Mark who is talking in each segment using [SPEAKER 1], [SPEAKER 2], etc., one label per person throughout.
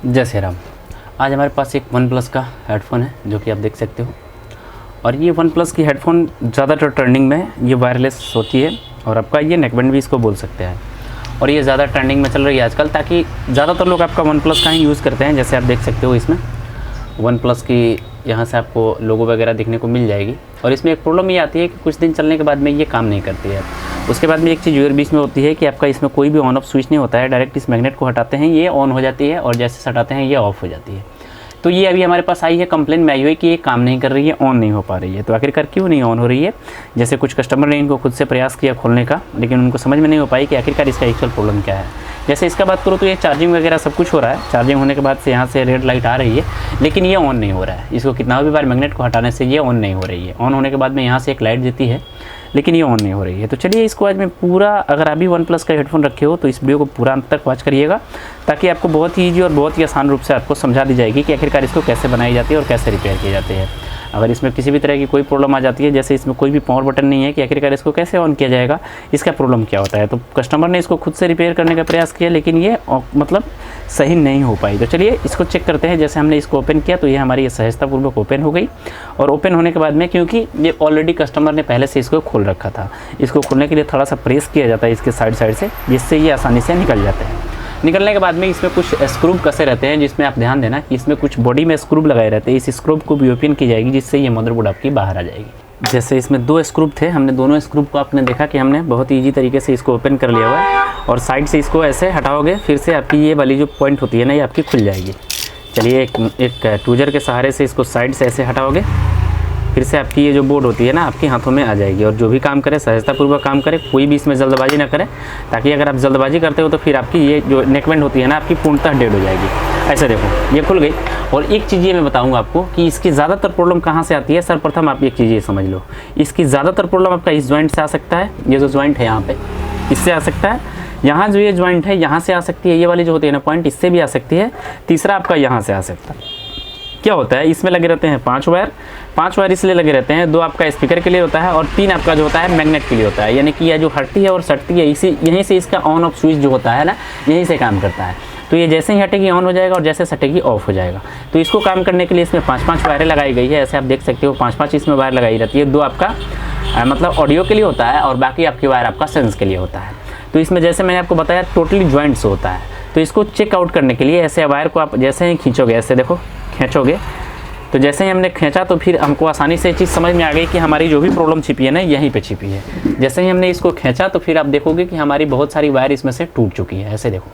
[SPEAKER 1] जय श्री राम। आज हमारे पास एक वन प्लस का हेडफ़ोन है जो कि आप देख सकते हो। और ये वन प्लस की हेडफ़ोन ज़्यादातर ट्रेंडिंग में ये वायरलेस होती है और आपका ये नेकबैंड भी इसको बोल सकते हैं। और ये ज़्यादा ट्रेंडिंग में चल रही है आजकल, ताकि ज़्यादातर लोग आपका वन प्लस का ही यूज़ करते हैं। जैसे आप देख सकते हो इसमें वन प्लस की यहाँ से आपको लोगो वगैरह दिखने को मिल जाएगी। और इसमें एक प्रॉब्लम ये आती है कि कुछ दिन चलने के बाद में ये काम नहीं करती है। उसके बाद में एक चीज़ और बीच में होती है कि आपका इसमें कोई भी ऑन ऑफ स्विच नहीं होता है। डायरेक्ट इस मैग्नेट को हटाते हैं ये ऑन हो जाती है और जैसे हटाते हैं ये ऑफ हो जाती है। तो ये अभी हमारे पास आई है, कंप्लेन में आई हुई कि ये काम नहीं कर रही है, ऑन नहीं हो पा रही है। तो आखिरकार क्यों नहीं ऑन हो रही है? जैसे कुछ कस्टमर ने इनको खुद से प्रयास किया खोलने का, लेकिन उनको समझ में नहीं हो पाई कि आखिरकार इसका एक्चुअल प्रॉब्लम क्या है। जैसे इसका बात करूँ तो ये चार्जिंग वगैरह सब कुछ हो रहा है। चार्जिंग होने के बाद से यहाँ से रेड लाइट आ रही है, लेकिन ये ऑन नहीं हो रहा है। इसको कितना भी बार मैग्नेट को हटाने से ये ऑन नहीं हो रही है। ऑन होने के बाद में यहाँ से एक लाइट देती है, लेकिन ये ऑन नहीं हो रही है। तो चलिए इसको आज मैं पूरा, अगर अभी वन प्लस का हेडफोन रखे हो तो इस वीडियो को पूरा अंत तक वॉच करिएगा, ताकि आपको बहुत ही ईजी और बहुत ही आसान रूप से आपको समझा दी जाएगी कि आखिरकार इसको कैसे बनाई जाती है और कैसे रिपेयर किए जाते हैं। अगर इसमें किसी भी तरह की कोई प्रॉब्लम आ जाती है, जैसे इसमें कोई भी पावर बटन नहीं है कि आखिरकार इसको कैसे ऑन किया जाएगा, इसका प्रॉब्लम क्या होता है, तो कस्टमर ने इसको खुद से रिपेयर करने का प्रयास किया, लेकिन ये मतलब सही नहीं हो पाई। तो चलिए इसको चेक करते हैं। जैसे हमने इसको ओपन किया तो ये हमारी सहजतापूर्वक ओपन हो गई। और ओपन होने के बाद में, क्योंकि ये ऑलरेडी कस्टमर ने पहले से इसको खोल रखा था, इसको खोलने के लिए थोड़ा सा प्रेस किया जाता है इसके साइड से, जिससे ये आसानी से निकल जाते हैं। निकलने के बाद में इसमें कुछ स्क्रू कसे रहते हैं, जिसमें आप ध्यान देना कि इसमें कुछ बॉडी में स्क्रू लगाए रहते हैं। इस स्क्रू को भी ओपन की जाएगी, जिससे ये मदरबोर्ड आपकी बाहर आ जाएगी। जैसे इसमें दो स्क्रू थे, हमने दोनों स्क्रू को आपने देखा कि हमने बहुत ईजी तरीके से इसको ओपन कर लिया हुआ है। और साइड से इसको ऐसे हटाओगे, फिर से आपकी ये वाली जो पॉइंट होती है ना, ये आपकी खुल जाएगी। चलिए एक टूजर के सहारे से इसको साइड से ऐसे हटाओगे, फिर से आपकी ये जो बोर्ड होती है ना आपके हाथों में आ जाएगी। और जो भी काम करे सहजतापूर्वक काम करे, कोई भी इसमें जल्दबाजी ना करे, ताकि अगर आप जल्दबाजी करते हो तो फिर आपकी ये जो नेकबैंड होती है ना आपकी पूर्णतः डेड हो जाएगी। ऐसे देखो ये खुल गई। और एक चीज़ ये मैं बताऊंगा आपको कि इसकी ज़्यादातर प्रॉब्लम कहाँ से आती है। सर्वप्रथम आप एक चीज़ ये समझ लो, इसकी ज़्यादातर प्रॉब्लम आपका इस जॉइंट से आ सकता है। ये जो जॉइंट है यहाँ पे, इससे आ सकता है। यहाँ जो ये जॉइंट है यहाँ से आ सकती है, ये वाली जो होती है ना पॉइंट, इससे भी आ सकती है। तीसरा आपका यहाँ से आ सकता है। क्या होता है, इसमें लगे रहते हैं 5 वायर इसलिए लगे रहते हैं। 2 आपका स्पीकर के लिए होता है और 3 आपका जो होता है मैग्नेट के लिए होता है। यानी कि यह जो हटती है और सटती है, इसी यहीं से इसका ऑन ऑफ स्विच जो होता है ना, यहीं से काम करता है। तो ये जैसे ही हटेगी ऑन हो जाएगा और जैसे सटेगी ऑफ हो जाएगा। तो इसको काम करने के लिए इसमें 5-5 वायरें लगाई गई है। ऐसे आप देख सकते हो 5-5 इसमें वायर लगाई रहती है। 2 आपका मतलब ऑडियो के लिए होता है और बाकी आपकी वायर आपका सेंस के लिए होता है। तो इसमें जैसे मैंने आपको बताया टोटली जॉइंट्स होता है। तो इसको चेकआउट करने के लिए ऐसे वायर को आप जैसे ही खींचोगे, ऐसे देखो खींचोगे, तो जैसे ही हमने खींचा तो फिर हमको आसानी से ये चीज़ समझ में आ गई कि हमारी जो भी प्रॉब्लम छिपी है ना यहीं पे छिपी है। जैसे ही हमने इसको खींचा तो फिर आप देखोगे कि हमारी बहुत सारी वायर इसमें से टूट चुकी है। ऐसे देखो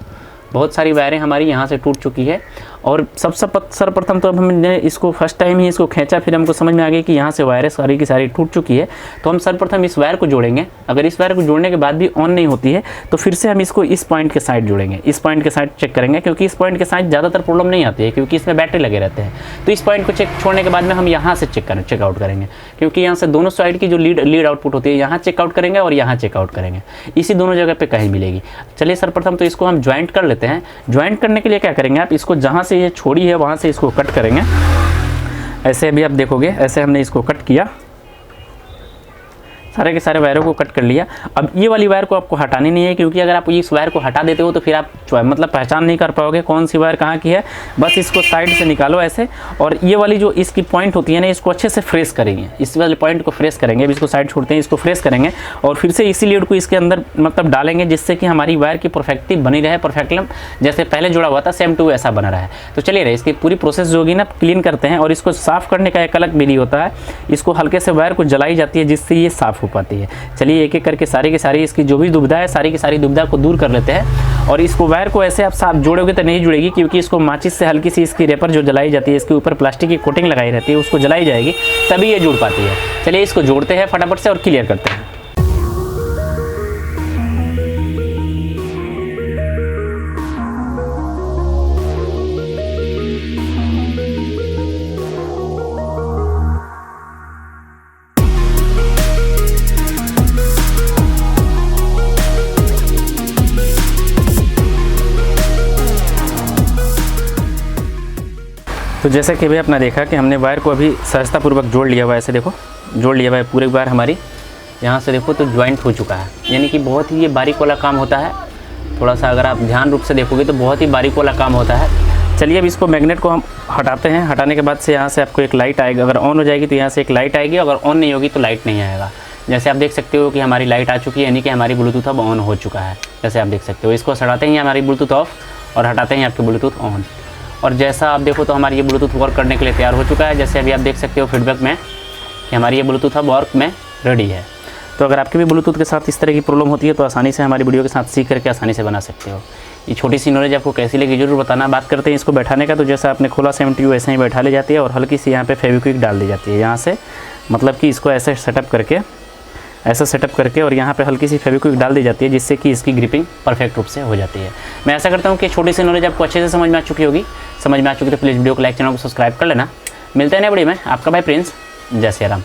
[SPEAKER 1] बहुत सारी वायरें हमारी यहाँ से टूट चुकी है। और सर्वप्रथम तो अब हमने इसको फर्स्ट टाइम ही इसको खींचा, फिर हमको समझ में आ गई कि यहाँ से वायरें सारी की सारी टूट चुकी है। तो हम सर्वप्रथम इस वायर को जोड़ेंगे। अगर इस वायर को जोड़ने के बाद भी ऑन नहीं होती है तो फिर से हम इसको इस पॉइंट के साइड जोड़ेंगे। इस पॉइंट के साइड चेक करेंगे, क्योंकि इस पॉइंट के साइड ज़्यादातर प्रॉब्लम नहीं आती है, क्योंकि इसमें बैटरी लगे रहते हैं। तो इस पॉइंट को छोड़ने के बाद में हम यहाँ से चेकआउट करेंगे, क्योंकि यहाँ से दोनों साइड की जो लीड आउटपुट होती है यहाँ चेकआउट करेंगे और यहाँ चेकआउट करेंगे। इसी दोनों जगह पर कहीं मिलेगी। चलिए सर्वप्रथम तो इसको हम ज्वाइंट कर लेते हैं। ज्वाइंट करने के लिए क्या करेंगे, आप इसको जहाँ से ये छोड़ी है वहाँ से इसको कट करेंगे। ऐसे अभी आप देखोगे, ऐसे हमने इसको कट किया, सारे के सारे वायरों को कट कर लिया। अब ये वाली वायर को आपको हटानी नहीं है, क्योंकि अगर आप इस वायर को हटा देते हो तो फिर आप मतलब पहचान नहीं कर पाओगे कौन सी वायर कहाँ की है। बस इसको साइड से निकालो ऐसे, और ये वाली जो इसकी पॉइंट होती है ना, इसको अच्छे से फ्रेश करेंगे। इस वाले पॉइंट को फ्रेश करेंगे। अब इसको साइड छोड़ते हैं, इसको फ्रेश करेंगे और फिर से इसी लीड को इसके अंदर मतलब डालेंगे, जिससे कि हमारी वायर की परफेक्टिव बनी रहे। परफेक्टली जैसे पहले जुड़ा हुआ था सेम टू ऐसा बना रहा है। तो चलिए रहे इसकी पूरी प्रोसेस जो होगी ना क्लीन करते हैं। और इसको साफ़ करने का एक अलग विधि होता है। इसको हल्के से वायर को जलाई जाती है, जिससे ये साफ़ हो पाती है। चलिए एक एक करके सारी की सारी इसकी जो भी दुविधा है, सारी की सारी दुविधा को दूर कर लेते हैं। और इसको वायर को ऐसे आप साफ जोड़ोगे तो नहीं जुड़ेगी, क्योंकि इसको माचिस से हल्की सी इसकी रेपर जो जलाई जाती है, इसके ऊपर प्लास्टिक की कोटिंग लगाई रहती है, उसको जलाई जाएगी तभी ये जुड़ पाती है। चलिए इसको जोड़ते हैं फटाफट से और क्लियर करते हैं। तो जैसा कि भाई आपने देखा कि हमने वायर को अभी सहजतापूर्वक जोड़ लिया हुआ है। ऐसे देखो जोड़ लिया हुआ है पूरी वायर हमारी। यहाँ से देखो तो ज्वाइंट हो चुका है, यानी कि बहुत ही ये बारीक वाला काम होता है। थोड़ा सा अगर आप ध्यान रूप से देखोगे तो बहुत ही बारीक वाला काम होता है। चलिए अब इसको मैग्नेट को हम हटाते हैं। हटाने के बाद से यहाँ से आपको एक लाइट आएगी, अगर ऑन हो जाएगी तो यहाँ से एक लाइट आएगी, अगर ऑन नहीं होगी तो लाइट नहीं आएगा। जैसे आप देख सकते हो कि हमारी लाइट आ चुकी है, यानी कि हमारी ब्लूटूथ अब ऑन हो चुका है। जैसे आप देख सकते हो, इसको हटाते ही हमारी ब्लूटूथ ऑफ और हटाते हैं आपकी ब्लूटूथ ऑन। और जैसा आप देखो तो हमारी ये ब्लूटूथ वर्क करने के लिए तैयार हो चुका है। जैसे अभी आप देख सकते हो फीडबैक में कि हमारी ये ब्लूटूथ अब वर्क में रेडी है। तो अगर आपके भी ब्लूटूथ के साथ इस तरह की प्रॉब्लम होती है तो आसानी से हमारी वीडियो के साथ सीख करके आसानी से बना सकते हो। ये छोटी सी नॉलेज आपको कैसी लगी जरूर बताना। बात करते हैं इसको बैठाने का, तो जैसा आपने खोला MTU ऐसे ही बैठा ली जाती है और हल्की सी यहाँ पे फेविक्विक डाल दी जाती है यहाँ से, मतलब कि इसको ऐसे सेटअप करके और यहाँ पे हल्की सी फेविक्विक डाल दी जाती है, जिससे कि इसकी ग्रिपिंग परफेक्ट रूप से हो जाती है। मैं ऐसा करता हूँ कि छोटी सी नॉलेज आपको अच्छे से समझ में आ चुकी होगी। समझ में आ चुकी तो प्लीज़ वीडियो को लाइक, चैनल को सब्सक्राइब कर लेना। मिलते हैं नए वीडियो में। आपका भाई प्रिंस। जय श्री राम।